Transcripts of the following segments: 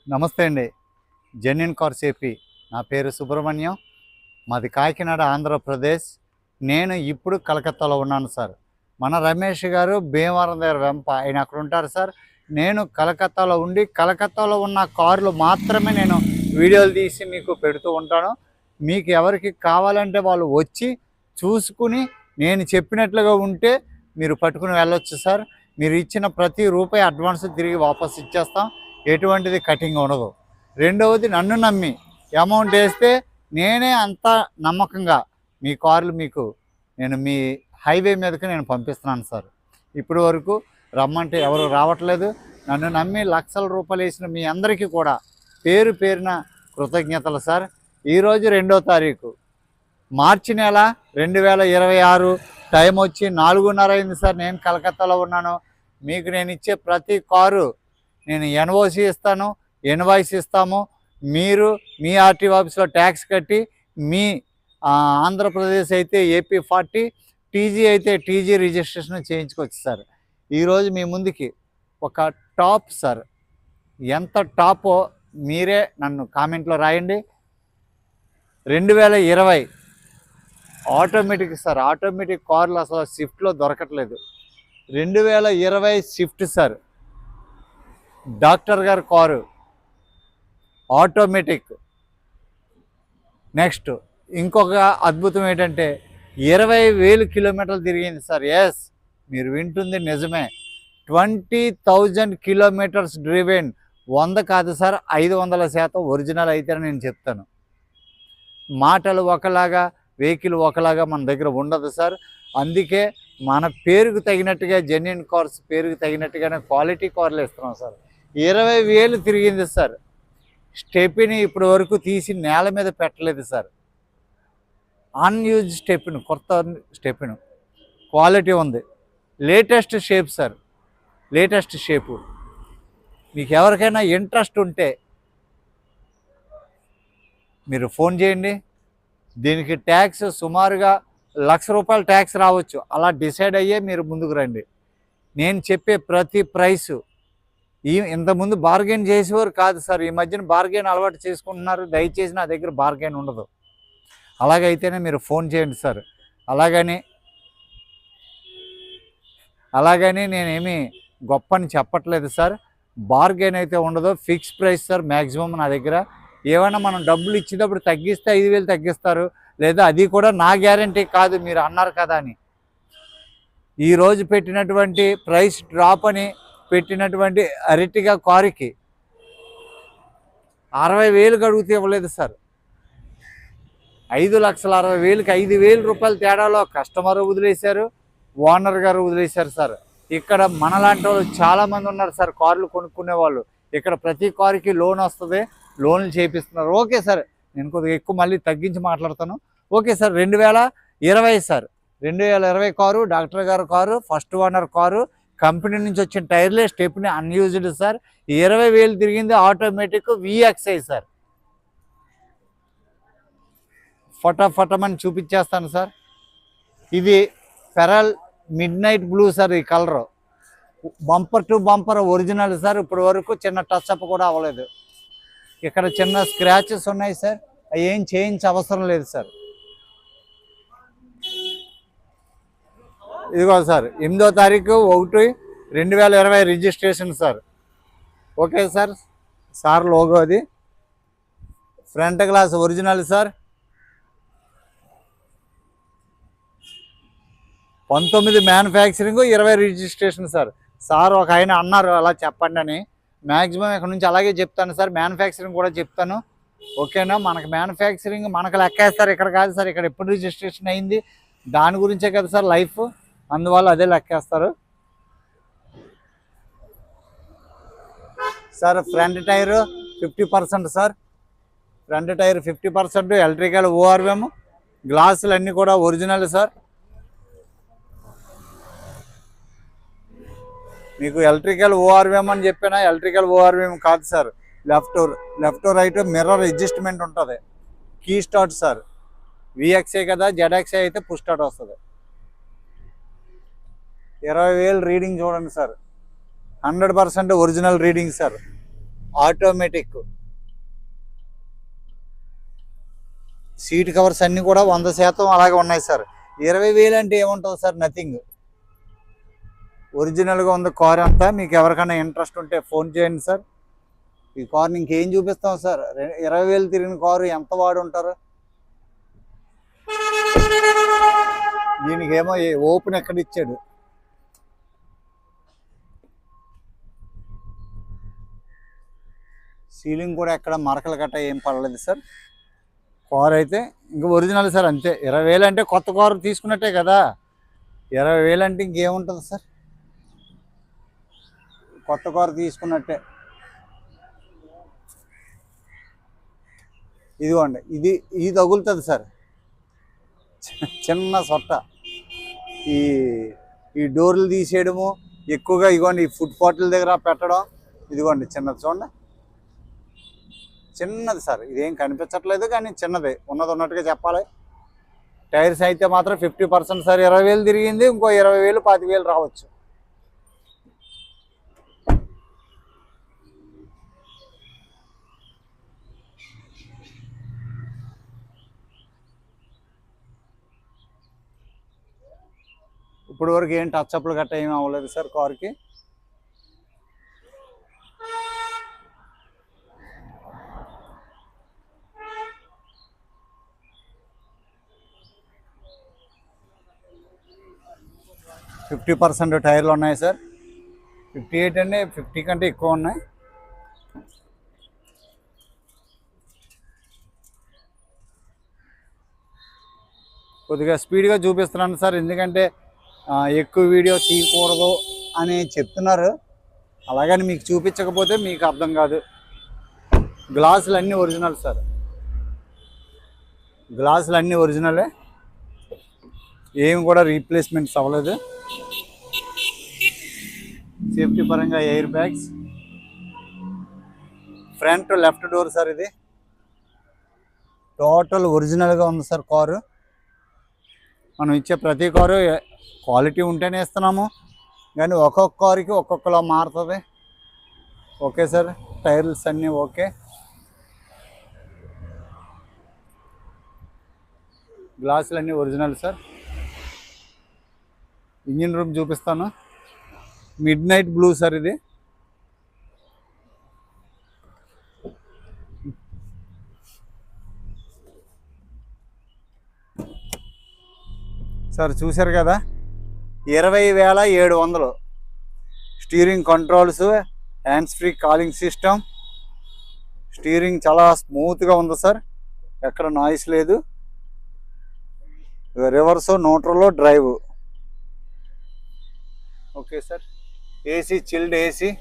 నమస్తే అండి. Genuine cars AP. నా పేరు సుబ్రహ్మణ్యం. మాది కాకినాడ, ఆంధ్రప్రదేశ్. నేను ఇప్పుడు కలకత్తాలో ఉన్నాను సార్. మన రమేష్ గారు భీమవరం దగ్గర వెంప ఆయన అక్కడ ఉంటారు సార్. నేను కలకత్తాలో ఉండి కలకత్తాలో ఉన్న కార్లు మాత్రమే నేను వీడియోలు తీసి మీకు పెడుతూ ఉంటాను. మీకు ఎవరికి కావాలంటే వాళ్ళు వచ్చి చూసుకుని నేను చెప్పినట్లుగా ఉంటే మీరు పట్టుకుని వెళ్ళొచ్చు సార్. మీరు ఇచ్చిన ప్రతి రూపాయి అడ్వాన్స్ తిరిగి వాపస్ ఇచ్చేస్తాం. ఎటువంటిది కటింగ్ ఉండదు. రెండవది, నన్ను నమ్మి అమౌంట్ వేస్తే నేనే అంత నమ్మకంగా మీ కార్లు మీకు నేను మీ హైవే మీదకి నేను పంపిస్తున్నాను సార్. ఇప్పటి వరకు రమ్మంటే ఎవరు రావట్లేదు. నన్ను నమ్మి లక్షల రూపాయలు వేసిన మీ అందరికీ కూడా పేరు పేరున కృతజ్ఞతలు సార్. ఈరోజు 2వ తారీఖు మార్చి నెల 2026. టైం వచ్చి 4:30 అయింది సార్. నేను కలకత్తాలో ఉన్నాను. మీకు నేను ఇచ్చే ప్రతి కారు నేను ఎన్ఓసి ఇస్తాను, ఇన్వాయిస్ ఇస్తాము. మీరు మీ ఆర్టీఓ ఆఫీస్లో ట్యాక్స్ కట్టి మీ ఆంధ్రప్రదేశ్ అయితే AP40, టీజీ అయితే టీజీ రిజిస్ట్రేషన్ చేయించుకోవచ్చు సార్. ఈరోజు మీ ముందుకి ఒక టాప్ సార్. ఎంత టాపో మీరే నన్ను కామెంట్లో రాయండి. 2020 ఆటోమేటిక్ సార్. ఆటోమేటిక్ కార్లు అసలు స్విఫ్ట్లో దొరకట్లేదు. 2020 స్విఫ్ట్ సార్. డాక్టర్ గారి కారు ఆటోమేటిక్. నెక్స్ట్ ఇంకొక అద్భుతం ఏంటంటే 20,000 కిలోమీటర్లు తిరిగింది సార్. ఎస్, మీరు వింటుంది నిజమే. 20,000 కిలోమీటర్స్ డ్రివెన్. 100 కాదు సార్, 500% ఒరిజినల్ అయితేనే నేను చెప్తాను. మాటలు ఒకలాగా, వెహికల్ ఒకలాగా మన దగ్గర ఉండదు సార్. అందుకే మన పేరుకు తగినట్టుగా, జెన్యూన్ కార్స్ పేరుకు తగినట్టుగానే క్వాలిటీ కార్లు ఇస్తున్నాం సార్. 20,000 తిరిగింది సార్. స్టెప్ని ఇప్పటి వరకు తీసి నేల మీద పెట్టలేదు సార్. అన్యూజ్ స్టెప్ను, కొత్త స్టెప్ను, క్వాలిటీ ఉంది. Latest shape sir. Latest shape. మీకు ఎవరికైనా ఇంట్రెస్ట్ ఉంటే మీరు ఫోన్ చేయండి. దీనికి ట్యాక్స్ సుమారుగా ₹1,00,000 ట్యాక్స్ రావచ్చు. అలా డిసైడ్ అయ్యే మీరు ముందుకు రండి. నేను చెప్పే ప్రతి ప్రైసు ఇంతకుముందు బార్గెన్ చేసేవారు కాదు సార్. ఈ మధ్యన బార్గెన్ అలవాటు చేసుకుంటున్నారు. దయచేసి నా దగ్గర బార్గెన్ ఉండదు. అలాగైతేనే మీరు ఫోన్ చేయండి సార్. అలాగని నేనేమి గొప్పని చెప్పట్లేదు సార్. బార్గెన్ అయితే ఉండదు. ఫిక్స్ ప్రైస్ సార్ మ్యాక్సిమం నా దగ్గర. ఏమైనా మనం డబ్బులు ఇచ్చేటప్పుడు తగ్గిస్తే 5,000 తగ్గిస్తారు. లేదా అది కూడా నా గ్యారంటీ కాదు, మీరు అన్నారు కదా అని. ఈరోజు పెట్టినటువంటి ప్రైస్ డ్రాప్ అని పెట్టినటువంటి అరిటిగా కారుకి 60,000 అడిగితే ఇవ్వలేదు సార్. 5,60,000కి 5,000 రూపాయల తేడాలో కస్టమర్ వదిలేశారు, ఓనర్ గారు వదిలేశారు సార్. ఇక్కడ మనలాంటి వాళ్ళు చాలామంది ఉన్నారు సార్, కార్లు కొనుక్కునే వాళ్ళు. ఇక్కడ ప్రతి కారుకి లోన్ వస్తుంది, లోన్లు చేపిస్తున్నారు. ఓకే సార్, నేను కొద్దిగా ఎక్కువ మళ్ళీ తగ్గించి మాట్లాడతాను. Okay sir. 2020 sir. 2020 car, doctor గారు car, first owner car, company నుంచి వచ్చిన టైర్లే, స్టెప్ని అన్యూజ్డ్ సార్. 20,000 తిరిగింది. Automatic VXI sir. ఫటాఫటమని చూపించేస్తాను సార్. ఇది pearl midnight blue sir. ఈ colour bumper to bumper original sir. ఇప్పటి వరకు చిన్న టచ్ అప్ కూడా అవ్వలేదు. ఇక్కడ చిన్న స్క్రాచెస్ ఉన్నాయి సార్. అవి ఏం చేయించే అవసరం లేదు సార్. ఇదిగో సార్, 8వ తారీఖు 1/2020 registration sir. Okay sir. Sir logo అది. Front glass original sir. 19 manufacturing, 20 registration sir. Sir ఒక ఆయన అన్నారు అలా చెప్పండి అని. మ్యాక్సిమం ఇక్కడ నుంచి అలాగే చెప్తాను సార్. మ్యానుఫ్యాక్చరింగ్ కూడా చెప్తాను. ఓకేనా? మనకు మ్యానుఫ్యాక్చరింగ్ మనకు లెక్కేస్తారు. ఇక్కడ కాదు సార్. ఇక్కడ ఎప్పుడు రిజిస్ట్రేషన్ అయింది దాని గురించే కదా సార్ లైఫ్. అందువల్ల అదే లెక్కేస్తారు sir. Front tyre 50% sir. Front tyre 50%. Electrical ORM. గ్లాసులు అన్నీ కూడా ఒరిజినల్ సార్. మీకు ఎలక్ట్రికల్ ORM అని చెప్పినా ఎలక్ట్రికల్ ORM కాదు sir. Left right mirror adjustment ఉంటుంది. Key start sir. VXI కదా, ZXI అయితే పుష్ స్టార్ట్ వస్తుంది. 20,000 రీడింగ్ చూడండి sir. 100% original reading sir. Automatic. Seat covers అన్నీ కూడా 100% అలాగే ఉన్నాయి సార్. 20,000 అంటే ఏముంటుంది సార్, నథింగ్. ఒరిజినల్గా ఉంది కార్ అంతా. మీకు ఎవరికైనా ఇంట్రెస్ట్ ఉంటే ఫోన్ చేయండి సార్. ఈ కార్ని ఇంకేం చూపిస్తాం సార్, 20,000 తిరిగిన కారు ఎంత వాడు ఉంటారు. దీనికి ఏమో ఓపెన్ ఎక్కడ ఇచ్చాడు. సీలింగ్ కూడా ఎక్కడ మరకలు గట్ట ఏం పడలేదు సార్. కార్ అయితే ఇంకా ఒరిజినల్ సార్, అంతే. 20,000 అంటే కొత్త కారు తీసుకున్నట్టే కదా. 20,000 అంటే ఇంకేముంటుంది సార్, కొత్త కారు తీసుకున్నట్టే. ఇదిగోండి, ఇది తగులుతుంది సార్, చిన్న సొట్ట. ఈ డోర్లు తీసేయడము ఎక్కువగా. ఇదిగోండి, ఈ ఫుట్ పాత్ల దగ్గర పెట్టడం. ఇదిగోండి చిన్నది చూడండి, చిన్నది సార్. ఇదేం కనిపించట్లేదు కానీ చిన్నది, ఉన్నది ఉన్నట్టుగా చెప్పాలి. టైర్స్ అయితే మాత్రం 50% సార్. 20,000 తిరిగింది, ఇంకో 20,000 25,000 రావచ్చు. ఇప్పుడు వరకు ఏం టచ్అప్లు గట్ట ఏమి అవ్వలేదు సార్ కార్కి. %50 టైర్లు ఉన్నాయి సార్. 58 అంటే 50 కంటే ఎక్కువ ఉన్నాయి. కొద్దిగా స్పీడ్గా చూపిస్తున్నాను సార్, ఎందుకంటే ఎక్కువ వీడియో తీయకూడదు అని చెప్తున్నారు. అలాగని మీకు చూపించకపోతే మీకు అర్థం కాదు. గ్లాసులు అన్నీ ఒరిజినల్ సార్, గ్లాసులు అన్నీ ఒరిజినలే, ఏమి కూడా రీప్లేస్మెంట్స్ అవ్వలేదు. సేఫ్టీ పరంగా air bags, front left door sir. ఇది టోటల్ ఒరిజినల్గా ఉంది సార్ కారు. మనం ఇచ్చే ప్రతి కారు క్వాలిటీ ఉంటేనే ఇస్తున్నాము, కానీ ఒక్కొక్క కారుకి ఒక్కొక్కలా మారుతుంది. ఓకే సార్, టైర్స్ అన్నీ ఓకే. గ్లాసులు అన్నీ ఒరిజినల్ సార్. ఇంజిన్ రూమ్ చూపిస్తాను. మిడ్ నైట్ బ్లూ సార్ ఇది. సార్ చూశారు కదా, 20,700. Steering controls, hands free calling system. Steering చాలా స్మూత్గా ఉంది సార్, ఎక్కడ నాయిస్ లేదు. Reverse, neutral, drive. Okay sir. AC chilled AC.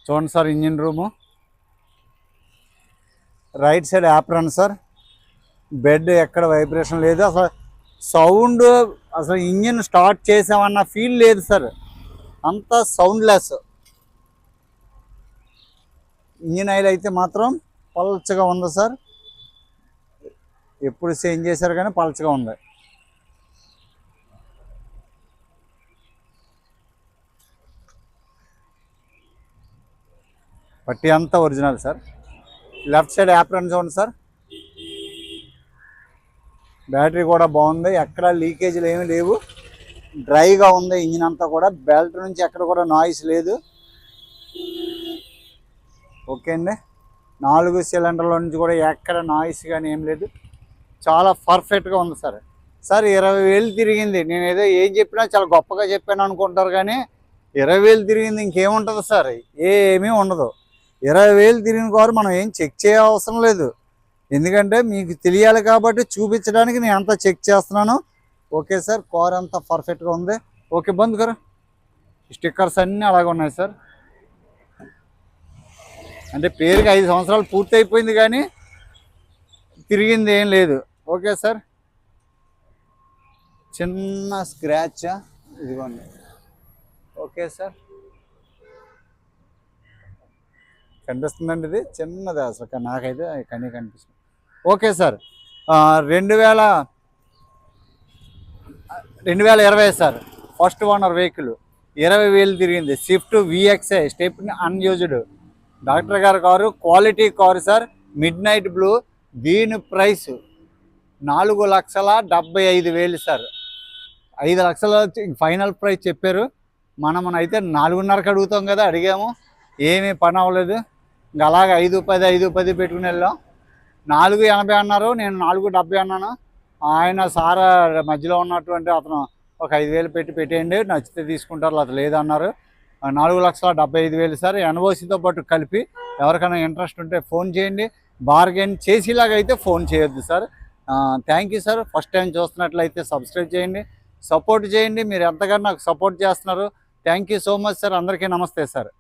చూడండి sir, engine room. Right side apron sir. బెడ్ ఎక్కడ వైబ్రేషన్ లేదు, అసలు సౌండ్, అసలు ఇంజిన్ స్టార్ట్ చేసామన్న ఫీల్ లేదు సార్, అంతా సౌండ్లెస్. ఇంజిన్ ఆయిల్ అయితే మాత్రం పల్చగా ఉంది సార్, ఎప్పుడు చేంజ్ చేశారు కానీ పల్చగా ఉంది. పట్టి అంతా ఒరిజినల్ సార్. లెఫ్ట్ సైడ్ యాప్రన్ చూడండి సార్. బ్యాటరీ కూడా బాగుంది, ఎక్కడ లీకేజీలు ఏమీ లేవు. డ్రైగా ఉంది ఇంజిన్ అంతా కూడా. బెల్ట్ నుంచి ఎక్కడ కూడా నాయిస్ లేదు. ఓకే అండి. 4 సిలిండర్ల నుంచి కూడా ఎక్కడ నాయిస్ కానీ ఏం లేదు, చాలా పర్ఫెక్ట్గా ఉంది సార్. సార్ 20,000 తిరిగింది, నేను ఏదో ఏం చెప్పినా చాలా గొప్పగా చెప్పాను అనుకుంటారు, కానీ 20,000 తిరిగింది ఇంకేముంటుంది సార్, ఏమీ ఉండదు. 20,000 తిరిగిన కారు మనం ఏం చెక్ చేయ అవసరం లేదు, ఎందుకంటే మీకు తెలియాలి కాబట్టి చూపించడానికి నేను అంతా చెక్ చేస్తున్నాను. ఓకే సార్, కార్ అంతా పర్ఫెక్ట్గా ఉంది. ఓకే బంద్ గారు. స్టిక్కర్స్ అన్నీ అలాగే ఉన్నాయి సార్. అంటే పేరుకి 5 సంవత్సరాలు పూర్తి అయిపోయింది, కానీ తిరిగింది ఏం లేదు. ఓకే సార్, చిన్న స్క్రాచ్ ఇదిగోండి. ఓకే సార్, కనిపిస్తుందండి, ఇది చిన్నది అసలు నాకైతే కనిపిస్తుంది. Okay sir, 2020 sir, first owner vehicle, 20,000 తిరిగింది. Swift VXI stepney unused, doctor గారి car, quality car sir, midnight blue. దీని ప్రైస్ 4,75,000 సార్. 5 లక్షల ఫైనల్ ప్రైస్ చెప్పారు. మనం అయితే 4.5కి అడుగుతాం కదా, అడిగాము, ఏమీ పని అవ్వలేదు. ఇంకా అలాగే 5,10 పెట్టుకుని వెళ్ళాం. 4,80 అన్నారు, నేను 4,70 అన్నాను. ఆయన సార్ మధ్యలో ఉన్నటువంటి అతను ఒక 5,000 పెట్టేయండి, నచ్చితే తీసుకుంటారు, అది లేదన్నారు. 4,75,000 సార్. ఎన్ఓసితో పాటు కలిపి. ఎవరికైనా ఇంట్రెస్ట్ ఉంటే ఫోన్ చేయండి. బార్గెన్ చేసేలాగా అయితే ఫోన్ చేయొద్దు sir. Thank you sir. First time చూస్తున్నట్లయితే సబ్స్క్రైబ్ చేయండి, సపోర్ట్ చేయండి. మీరు ఎంతగానో నాకు సపోర్ట్ చేస్తున్నారు. Thank you so much sir. అందరికీ నమస్తే సార్.